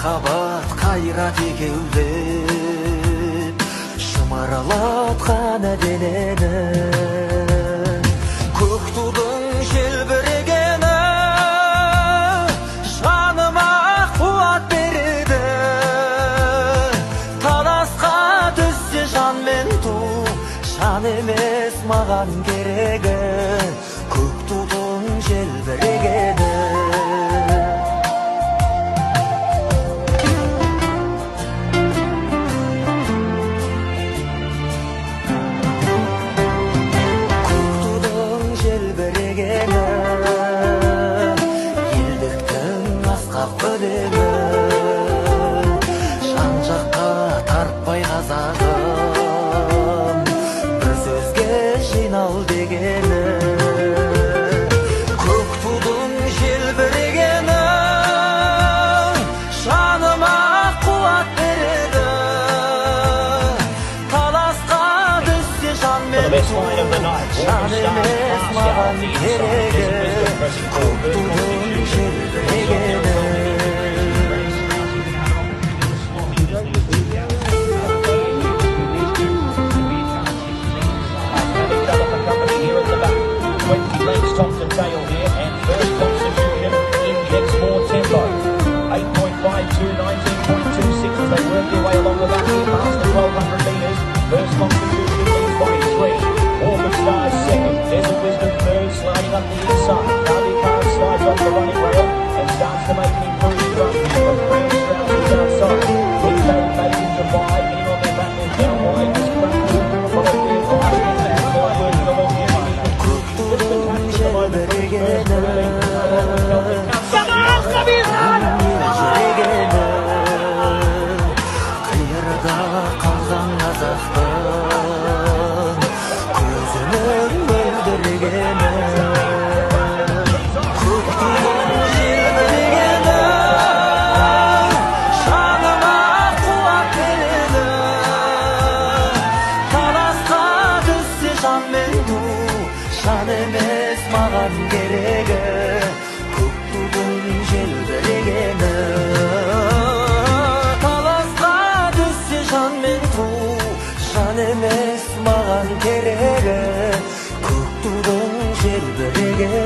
махаббат кайрат экеулеп шымаралаткан денени көк тудың желбірегені жаныма қуат береді таласқа түссе жан мен ту жан емес маған керегі көк тудың желбірегені жан-жаққа тартпай қазағым бір сөзге жинал дегені көк тудың желбірегені жаныма қуат береді таласқа түссе жан мен ту жан емес маған керегі көк тудың желбірегені Thompson tail here, and first Constitution injects more tempo. 8.52, 19.26 as they work their way along the back here past the 1200 metres. First Constitution leads by 3. Orchid Star second. Desert Wisdom third, sliding up the inside. Cardi Car slides off the running rail and starts to make an improved run. But Crown Stroud is outside. Big Baby Baby into 5, getting on their back and down wide. This Crown followed there by and working along here. Қиырда қалған қазақтың көзінің мөлдірегені көк тудың желбірегені жаныма қуат береді таласқа түссе жан мен ту жан емес маған керегі көк тудың желбірегені таласқа түссе жан мен ту жан емес маған керегі көк тудың желбірегені